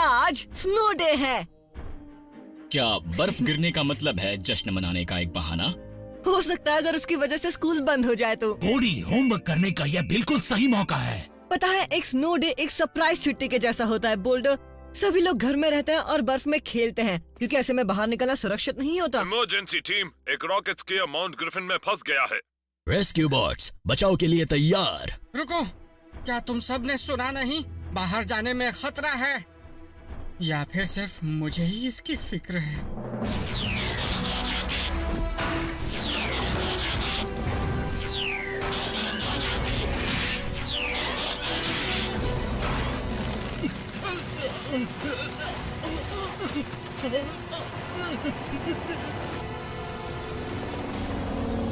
आज snow day है। क्या बर्फ गिरने का मतलब है जश्न मनाने का एक बहाना? हो सकता है अगर उसकी वजह से स्कूल बंद हो जाए तो। कोडी, होमवर्क करने का यह बिल्कुल सही मौका है। पता है, एक स्नो डे एक सरप्राइज छुट्टी के जैसा होता है बोल्डर। सभी लोग घर में रहते हैं और बर्फ में खेलते हैं क्योंकि ऐसे में बाहर निकलना सुरक्षित नहीं होता। इमरजेंसी टीम, एक रॉकेट स्कीयर माउंट ग्रिफिन में फंस गया है। रेस्क्यू बॉट्स बचाव के लिए तैयार। रुको, क्या तुम सब ने सुना नहीं? बाहर जाने में खतरा है, या फिर सिर्फ मुझे ही इसकी फिक्र है?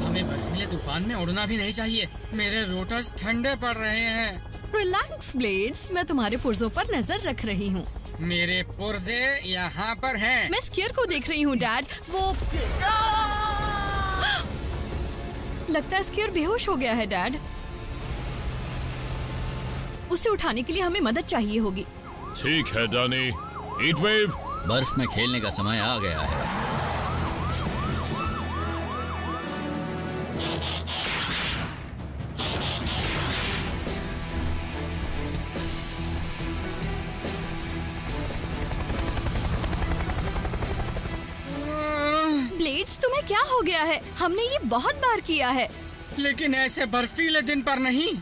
हमें बर्फीले तूफान में उड़ना भी नहीं चाहिए। मेरे रोटर्स ठंडे पड़ रहे हैं। रिलैक्स ब्लेड्स, मैं तुम्हारे पुर्जों पर नजर रख रही हूँ। मेरे पुर्जे यहाँ पर हैं। मैं स्कियर को देख रही हूँ डैड। वो लगता है स्कियर बेहोश हो गया है डैड। उसे उठाने के लिए हमें मदद चाहिए होगी। ठीक है डैनी, हीटवेव। बर्फ में खेलने का समय आ गया है। ब्लेड्स, तुम्हें क्या हो गया है? हमने ये बहुत बार किया है। लेकिन ऐसे बर्फीले दिन पर नहीं।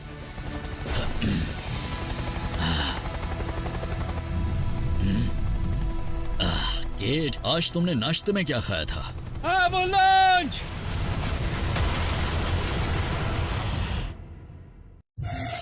केट, आज तुमने नाश्ते में क्या खाया था? एवलांच!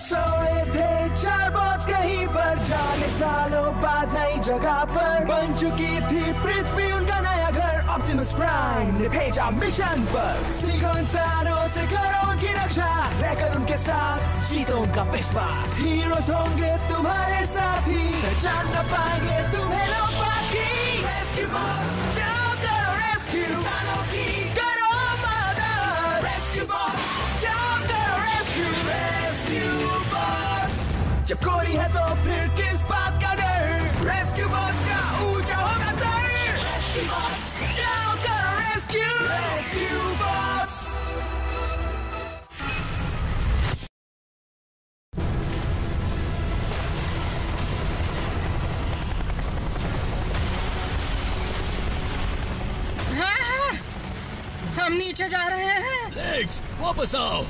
सोए थे चार बॉट्स कहीं पर, जागे सालों बाद नई जगह पर। बन चुकी थी पृथ्वी उनका नया घर। ऑप्टिमस प्राइम ने भेजा मिशन पर। सीखो इंसानों से करो उनकी रक्षा, रहकर उनके साथ जीतो उनका विश्वास। हीरोज होंगे तुम्हारे साथी, पहचान न पाएंगे तुम्हें लोग बाकी। रेस्क्यू बॉस, जाओ करो रेस्क्यू, इंसानों की करो मदद। रेस्क्यू बॉस, जाओ करो रेस्क्यू, रेस्क्यू बॉस। जब कोरी है तो फिर किस बात का डर? रेस्क्यू बॉस का ऊंचा होगा सर। रेस्क्यू बॉस, जाओ करो रेस्क्यू, रेस्क्यू बॉस। हम नीचे जा रहे हैं। लेग्स, वापस आओ।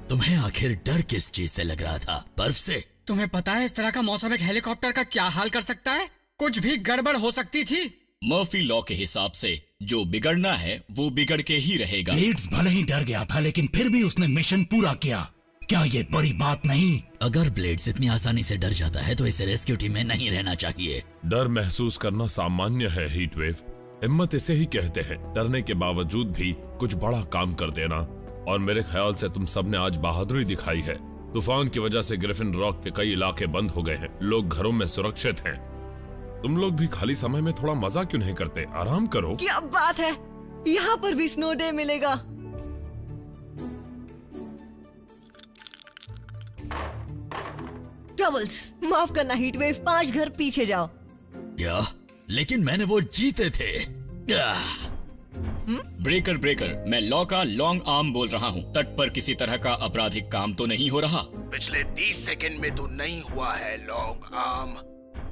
तुम्हें आखिर डर किस चीज से लग रहा था? बर्फ से? तुम्हें पता है इस तरह का मौसम एक हेलीकॉप्टर का क्या हाल कर सकता है? कुछ भी गड़बड़ हो सकती थी। मर्फी लॉ के हिसाब से जो बिगड़ना है वो बिगड़ के ही रहेगा। ब्लेड्स भले ही डर गया था, लेकिन फिर भी उसने मिशन पूरा किया। क्या ये बड़ी बात नहीं? अगर ब्लेड्स इतनी आसानी से डर जाता है तो इसे रेस्क्यू टीम में नहीं रहना चाहिए। डर महसूस करना सामान्य है हीटवेव, हिम्मत इसे ही कहते हैं। डरने के बावजूद भी कुछ बड़ा काम कर देना। और मेरे ख्याल से तुम सबने आज बहादुरी दिखाई है। तूफान की वजह से ग्रिफिन रॉक के कई इलाके बंद हो गए हैं। लोग घरों में सुरक्षित हैं। तुम लोग भी खाली समय में थोड़ा मजा क्यों नहीं करते? आराम करो। क्या बात है, यहाँ पर भी स्नो डे मिलेगा। डबल्स, माफ करना हीटवेव, 5 घर पीछे जाओ। क्या? लेकिन मैंने वो जीते थे। ब्रेकर ब्रेकर, मैं लॉ का लॉन्ग आर्म बोल रहा हूँ। तट पर किसी तरह का आपराधिक काम तो नहीं हो रहा? पिछले 30 सेकंड में तो नहीं हुआ है long arm.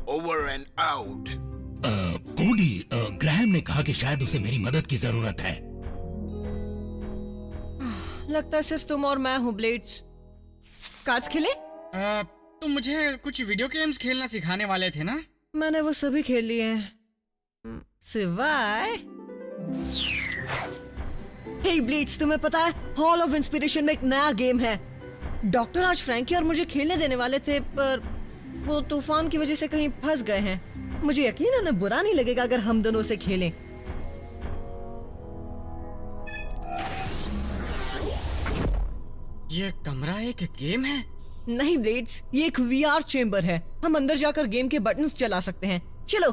Over and out. कोडी, ग्रैहम ने कहा कि शायद उसे मेरी मदद की जरूरत है। लगता है सिर्फ तुम और मैं हूँ ब्लेड्स। कार्ड्स खेले? तुम मुझे कुछ वीडियो गेम्स खेलना सिखाने वाले थे ना? मैंने वो सभी खेल लिए हैं सिवाय। हे ब्लेड्स, तुम्हें पता है हॉल ऑफ इंस्पिरेशन में एक नया गेम है। डॉक्टर आज फ्रैंकी और मुझे खेलने देने वाले थे, पर वो तूफान की वजह से कहीं फंस गए हैं। मुझे यकीन है उन्हें बुरा नहीं लगेगा अगर हम दोनों से खेलें। ये कमरा एक गेम है? नहीं ब्लेड्स, ये एक VR चेम्बर है। हम अंदर जाकर गेम के बटन्स चला सकते हैं। चलो।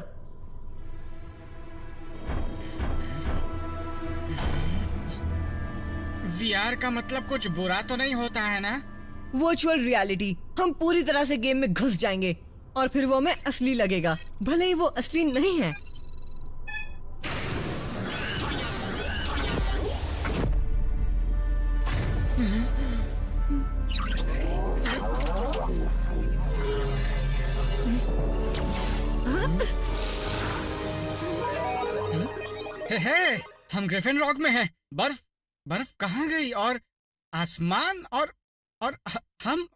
VR का मतलब कुछ बुरा तो नहीं होता है ना? Virtual reality. हम पूरी तरह से गेम में घुस जाएंगे और फिर वो हमें असली लगेगा, भले ही वो असली नहीं है। हे, हम ग्रिफिन रॉक में हैं। बर्फ कहाँ गई? और आसमान और हम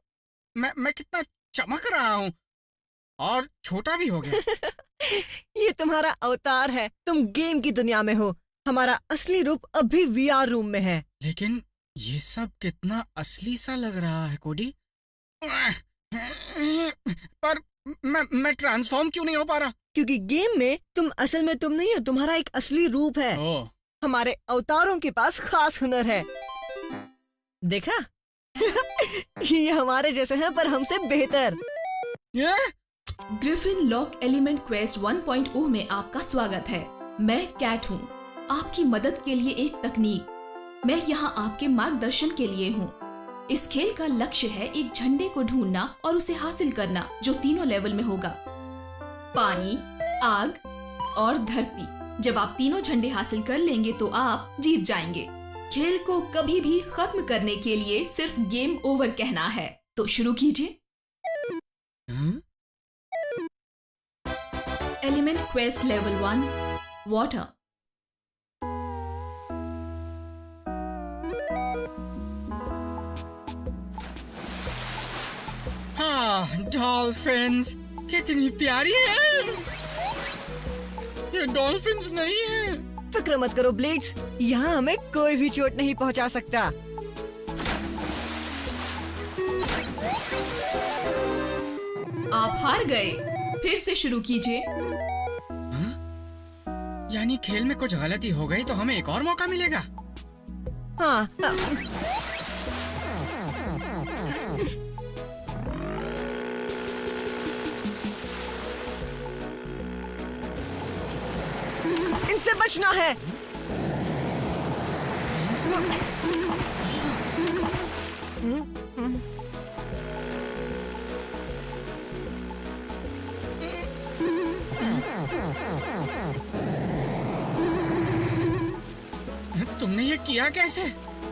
मैं कितना चमक रहा हूँ और छोटा भी हो गया। ये तुम्हारा अवतार है। तुम गेम की दुनिया में हो। हमारा असली रूप अभी VR रूम में है। लेकिन ये सब कितना असली सा लग रहा है कोडी। पर मैं ट्रांसफॉर्म क्यों नहीं हो पा रहा? क्योंकि गेम में तुम असल में तुम नहीं हो, तुम्हारा एक असली रूप है। हमारे अवतारों के पास खास हुनर है। देखा? ये हमारे जैसे हैं पर हमसे बेहतर। ग्रिफिन लॉक एलिमेंट क्वेस्ट 1.0 में आपका स्वागत है। मैं कैट हूँ, आपकी मदद के लिए एक तकनीक। मैं यहाँ आपके मार्गदर्शन के लिए हूँ। इस खेल का लक्ष्य है एक झंडे को ढूंढना और उसे हासिल करना जो तीनों लेवल में होगा, पानी, आग और धरती। जब आप तीनों झंडे हासिल कर लेंगे तो आप जीत जाएंगे। खेल को कभी भी खत्म करने के लिए सिर्फ गेम ओवर कहना है। तो शुरू कीजिए। Element quest level 1 water. Dolphins कितनी प्यारी है। ये डॉल्फिन्स नहीं है। फिक्र मत करो ब्लेड्स, यहाँ हमें कोई भी चोट नहीं पहुँचा सकता। आप हार गए। फिर से शुरू कीजिए। यानी खेल में कुछ गलती हो गई तो हमें एक और मौका मिलेगा। हाँ। इनसे बचना है। तुमने ये किया कैसे?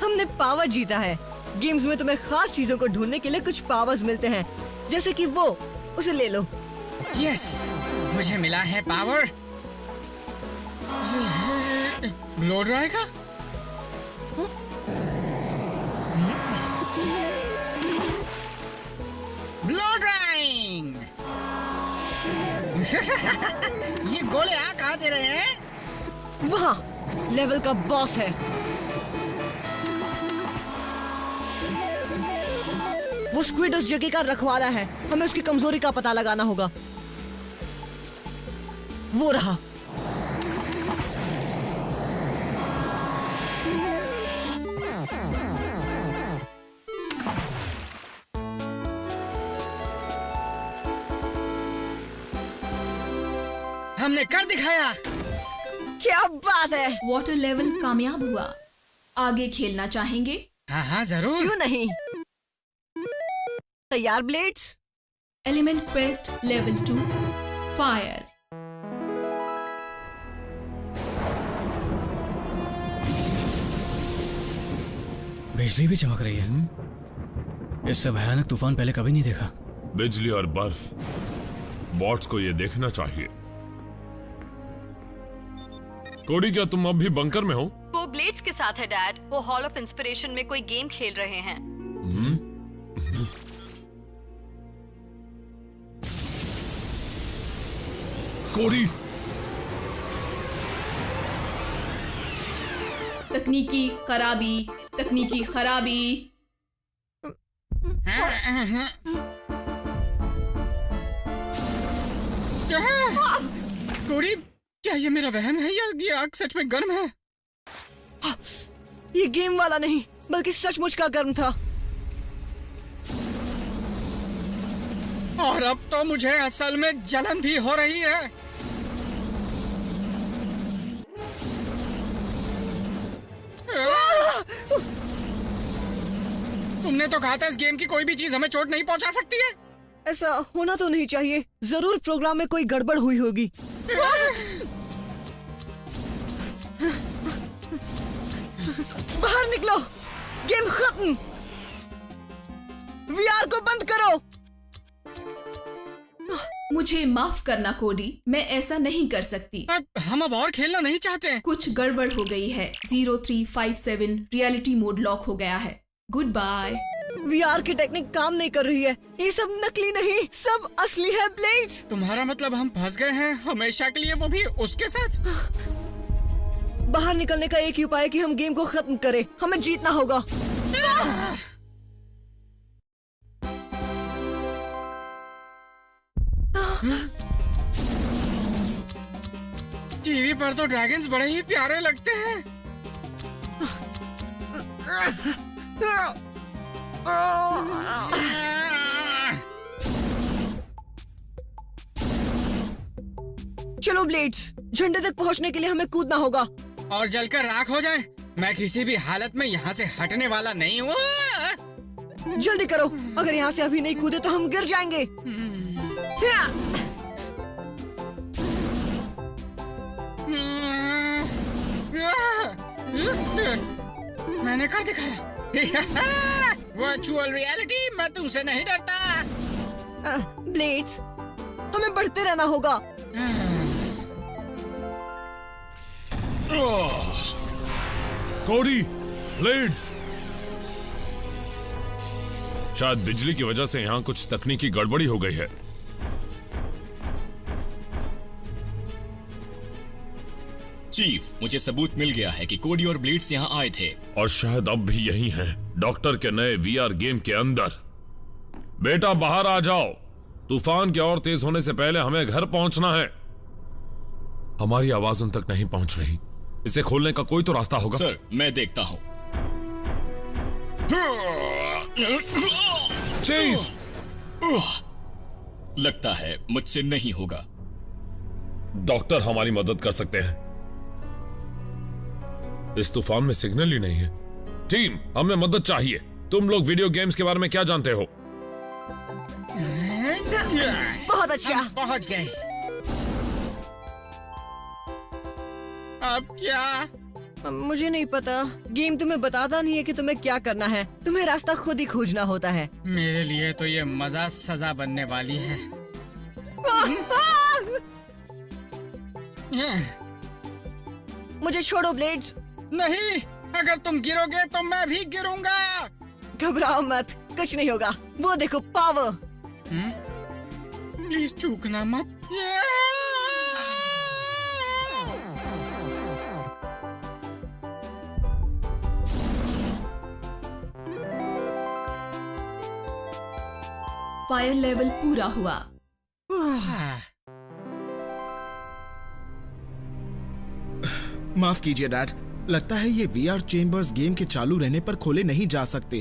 हमने पावर जीता है। गेम्स में तुम्हें खास चीजों को ढूंढने के लिए कुछ पावर्स मिलते हैं, जैसे कि वो, उसे ले लो। यस, मुझे मिला है पावर। ब्लो ड्राई का? Blow drawing. ये गोले आ कहाँ से रहे हैं? वहाँ लेवल का बॉस है। वो स्क्विड उस जगह का रखवाला है। हमें उसकी कमजोरी का पता लगाना होगा। वो रहा। हमने कर दिखाया। क्या बात है। वाटर लेवल कामयाब हुआ। आगे खेलना चाहेंगे? हाँ जरूर। क्यों नहीं। तैयार blades? Element quest level 2 fire. बिजली भी चमक रही है। इससे भयानक तूफान पहले कभी नहीं देखा। बिजली और बर्फ, बॉट्स को ये देखना चाहिए। कोडी, क्या तुम अब भी बंकर में हो? वो ब्लेड्स के साथ है डैड। वो हॉल ऑफ इंस्पिरेशन में कोई गेम खेल रहे हैं। कोडी, तकनीकी खराबी, तकनीकी खराबी। कोडी, क्या ये मेरा वहम है या ये आग सच में गर्म है? ये गेम वाला नहीं, बल्कि सचमुच का गर्म था। और अब तो मुझे असल में जलन भी हो रही है। तुमने तो कहा था इस गेम की कोई भी चीज हमें चोट नहीं पहुंचा सकती है। ऐसा होना तो नहीं चाहिए। जरूर प्रोग्राम में कोई गड़बड़ हुई होगी। बाहर निकलो, गेम खत्म। वीआर को बंद करो। मुझे माफ करना कोडी, मैं ऐसा नहीं कर सकती। हम अब और खेलना नहीं चाहते। कुछ गड़बड़ हो गई है। 0357 रियलिटी मोड लॉक हो गया है। Goodbye. वीआर की टेक्निक काम नहीं कर रही है। ये सब नकली नहीं, सब असली है ब्लेड्स। तुम्हारा मतलब हम फंस गए हैं हमेशा के लिए, वो भी उसके साथ। बाहर निकलने का एक ही उपाय है कि हम गेम को खत्म करें। हमें जीतना होगा। टीवी पर तो ड्रैगन्स बड़े ही प्यारे लगते हैं। चलो ब्लेड्स, झंडे तक पहुंचने के लिए हमें कूदना होगा। और जलकर राख हो जाए। मैं किसी भी हालत में यहाँ से हटने वाला नहीं हूँ। जल्दी करो, अगर यहाँ से अभी नहीं कूदे तो हम गिर जाएंगे। मैंने कर दिखाया। वर्चुअल रियलिटी, मैं तुमसे नहीं डरता। ब्लेड्स, हमें बढ़ते रहना होगा। कोडी, ब्लेड्स। शायद बिजली की वजह से यहाँ कुछ तकनीकी गड़बड़ी हो गई है। चीफ, मुझे सबूत मिल गया है कि कोडी और ब्लेड्स यहाँ आए थे। और शायद अब भी यही हैं, डॉक्टर के नए वीआर गेम के अंदर। बेटा बाहर आ जाओ। तूफान के और तेज होने से पहले हमें घर पहुंचना है। हमारी आवाज उन तक नहीं पहुंच रही। इसे खोलने का कोई तो रास्ता होगा। सर, मैं देखता हूँ। चेज! लगता है मुझसे नहीं होगा। डॉक्टर हमारी मदद कर सकते हैं। इस तूफान में सिग्नल ही नहीं है। टीम, हमें मदद चाहिए। तुम लोग वीडियो गेम्स के बारे में क्या जानते हो? बहुत अच्छा, पहुंच गए। अब क्या? मुझे नहीं पता। गेम तुम्हें बताता नहीं है कि तुम्हें क्या करना है। तुम्हें रास्ता खुद ही खोजना होता है। मेरे लिए तो ये मजा सजा बनने वाली है। मुझे छोड़ो ब्लेड्स। नहीं, अगर तुम गिरोगे तो मैं भी गिरूंगा। घबराओ मत, कुछ नहीं होगा। वो देखो, पावर। प्लीज चूकना मत। फायर लेवल पूरा हुआ। माफ कीजिए डैड, लगता है ये वीआर चेम्बर्स गेम के चालू रहने पर खोले नहीं जा सकते।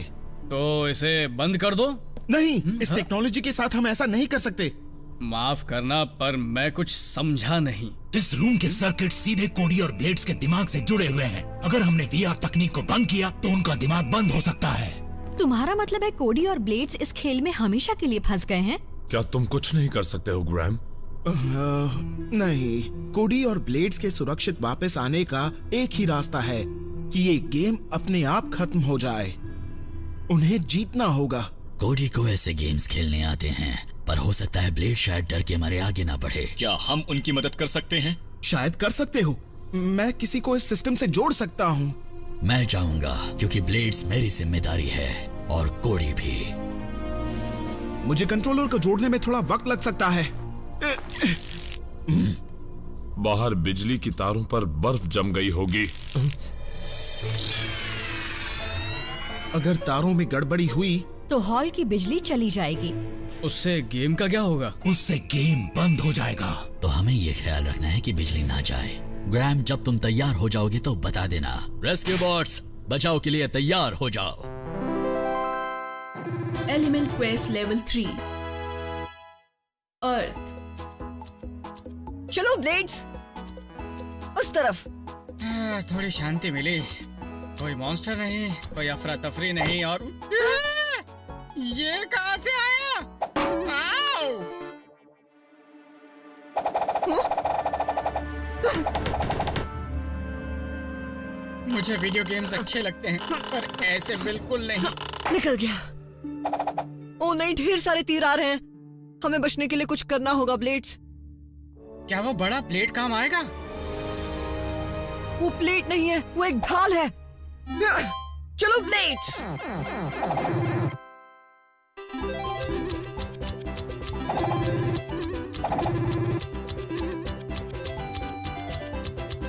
तो इसे बंद कर दो। नहीं, इस टेक्नोलॉजी के साथ हम ऐसा नहीं कर सकते। माफ करना, पर मैं कुछ समझा नहीं। इस रूम के सर्किट सीधे कोडी और ब्लेड्स के दिमाग से जुड़े हुए हैं। अगर हमने वीआर तकनीक को बंद किया तो उनका दिमाग बंद हो सकता है। तुम्हारा मतलब है कोडी और ब्लेड्स इस खेल में हमेशा के लिए फंस गए हैं? क्या तुम कुछ नहीं कर सकते हो ग्रैम? नहीं, कोडी और ब्लेड्स के सुरक्षित वापस आने का एक ही रास्ता है कि ये गेम अपने आप खत्म हो जाए। उन्हें जीतना होगा। कोडी को ऐसे गेम्स खेलने आते हैं, पर हो सकता है ब्लेड शायद डर के मारे आगे ना बढ़े। क्या हम उनकी मदद कर सकते हैं? शायद कर सकते हो। मैं किसी को इस सिस्टम से जोड़ सकता हूँ। मैं चाहूंगा, क्योंकि ब्लेड्स मेरी जिम्मेदारी है और कोडी भी। मुझे कंट्रोलर को जोड़ने में थोड़ा वक्त लग सकता है। बाहर बिजली की तारों पर बर्फ जम गई होगी। अगर तारों में गड़बड़ी हुई तो हॉल की बिजली चली जाएगी। उससे गेम का क्या होगा? उससे गेम बंद हो जाएगा। तो हमें ये ख्याल रखना है कि बिजली ना जाए। ग्रैम, जब तुम तैयार हो जाओगे तो बता देना। रेस्क्यू बॉट्स, बचाव के लिए तैयार हो जाओ। Element quest level 3। अर्थ। चलो ब्लेड्स, उस तरफ। थोड़ी शांति मिली। कोई मॉन्स्टर नहीं, कोई अफरा तफरी नहीं, और ये कहां से आया? आओ! मुझे वीडियो गेम्स अच्छे लगते हैं, पर ऐसे बिल्कुल नहीं। निकल गया। ओ नहीं, ढेर सारे तीर आ रहे हैं। हमें बचने के लिए कुछ करना होगा ब्लेड्स। क्या वो बड़ा प्लेट काम आएगा? वो प्लेट नहीं है, वो एक ढाल है। चलो ब्लेड्स।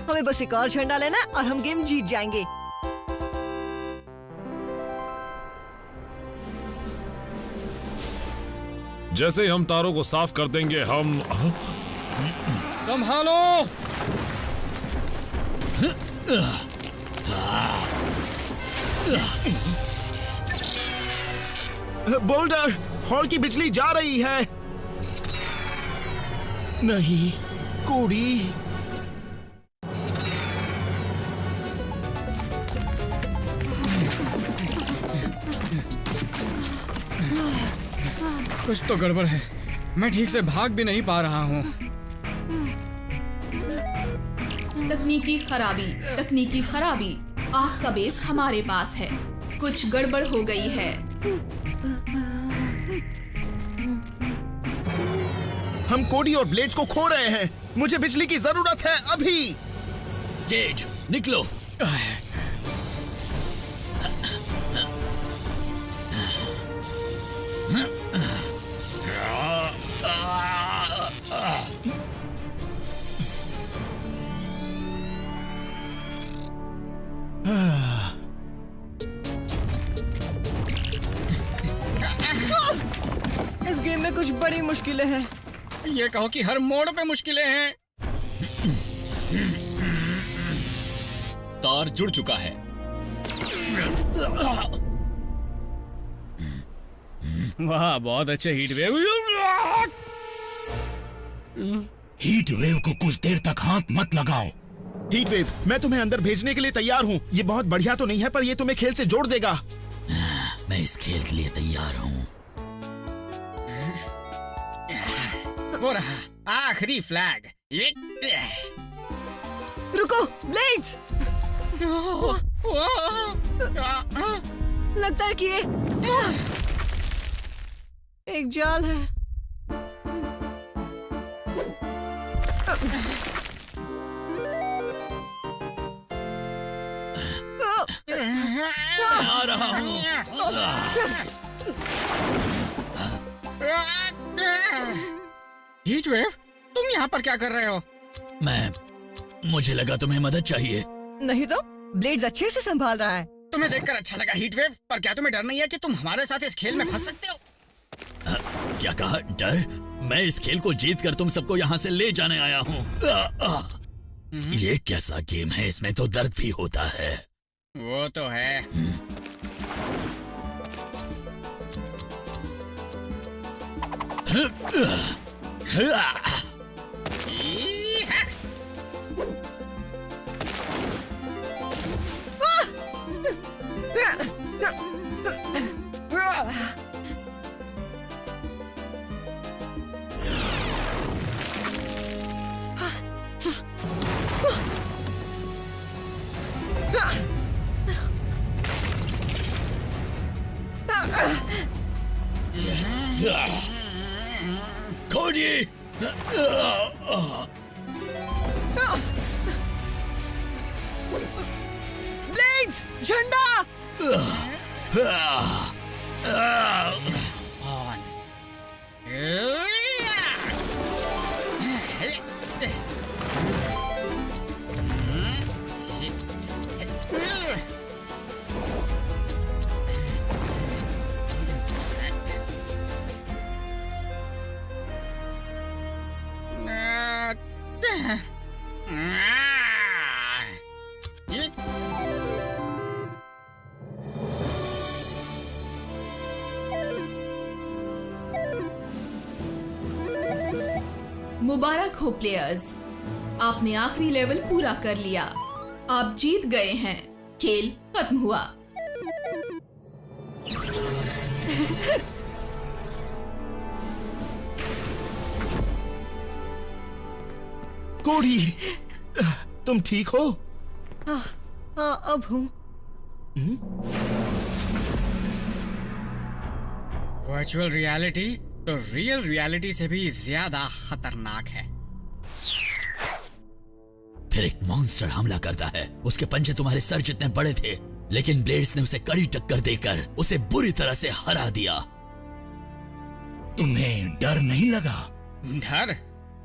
हमें बस एक और झंडा लेना और हम गेम जीत जाएंगे। जैसे ही हम तारों को साफ कर देंगे हम संभालो। बोल्डर, हॉल की बिजली जा रही है। नहीं, कोडी। कुछ तो गड़बड़ है। मैं ठीक से भाग भी नहीं पा रहा हूँ। तकनीकी खराबी। आग का बेस हमारे पास है। कुछ गड़बड़ हो गई है। हम कोडी और ब्लेड्स को खो रहे हैं। मुझे बिजली की जरूरत है अभी। जेड, निकलो। इस गेम में कुछ बड़ी मुश्किलें हैं। ये कहो कि हर मोड़ पे मुश्किलें हैं। तार जुड़ चुका है। वाह, बहुत अच्छे हीट वेव। हीट वेव को कुछ देर तक हाथ मत लगाओ। हीट वेव, मैं तुम्हें अंदर भेजने के लिए तैयार हूँ। ये बहुत बढ़िया तो नहीं है, पर ये तुम्हें खेल से जोड़ देगा। मैं इस खेल के लिए तैयार हूँ। वो रहा आखिरी फ्लैग। रुको ब्लेड्स। लगता है कि ये एक जाल है। आ रहा हूँ। हीट वेव, तुम यहाँ पर क्या कर रहे हो? मुझे लगा तुम्हें मदद चाहिए। नहीं तो ब्लेड्स अच्छे से संभाल रहा है। तुम्हें देखकर अच्छा लगा हीट वेव, पर क्या तुम्हें डर नहीं है कि तुम हमारे साथ इस खेल में फंस सकते हो? क्या कहा? डर? मैं इस खेल को जीत कर तुम सबको यहाँ से ले जाने आया हूँ। ये कैसा गेम है? इसमें तो दर्द भी होता है। वो तो है। कोडी! ब्लेड्स, झंडा! मुबारक हो प्लेयर्स, आपने आखिरी लेवल पूरा कर लिया। आप जीत गए हैं। खेल खत्म हुआ। कोडी, तुम ठीक हो? हाँ, अब हूँ। वर्चुअल रियलिटी तो रियल रियलिटी से भी ज्यादा खतरनाक है। फिर एक मॉन्स्टर हमला करता है। उसके पंजे तुम्हारे सर जितने बड़े थे, लेकिन ब्लेड्स ने उसे कड़ी टक्कर देकर उसे बुरी तरह से हरा दिया। तुम्हें डर नहीं लगा? डर?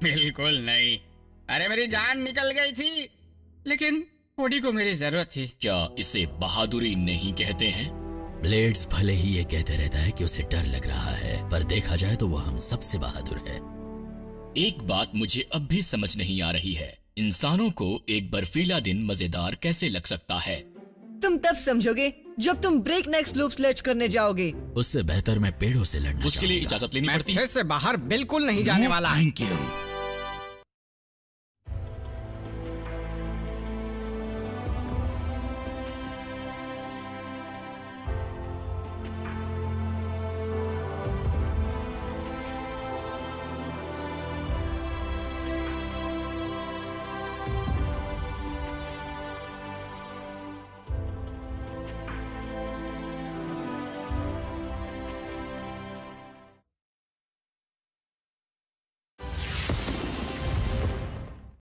बिल्कुल नहीं। अरे मेरी जान निकल गई थी, लेकिन कोडी को मेरी जरूरत थी। क्या इसे बहादुरी नहीं कहते हैं? ब्लेड्स भले ही ये कहते रहता है कि उसे डर लग रहा है, पर देखा जाए तो वो हम सबसे बहादुर है। एक बात मुझे अब भी समझ नहीं आ रही है, इंसानों को एक बर्फीला दिन मजेदार कैसे लग सकता है? तुम तब समझोगे जब तुम ब्रेक नेक स्लोप स्लेज करने जाओगे। उससे बेहतर मैं पेड़ों से लड़ना। उसके लिए इजाजत लेनी पड़ती है। फिर से बाहर बिल्कुल नहीं जाने वाला। Thank you.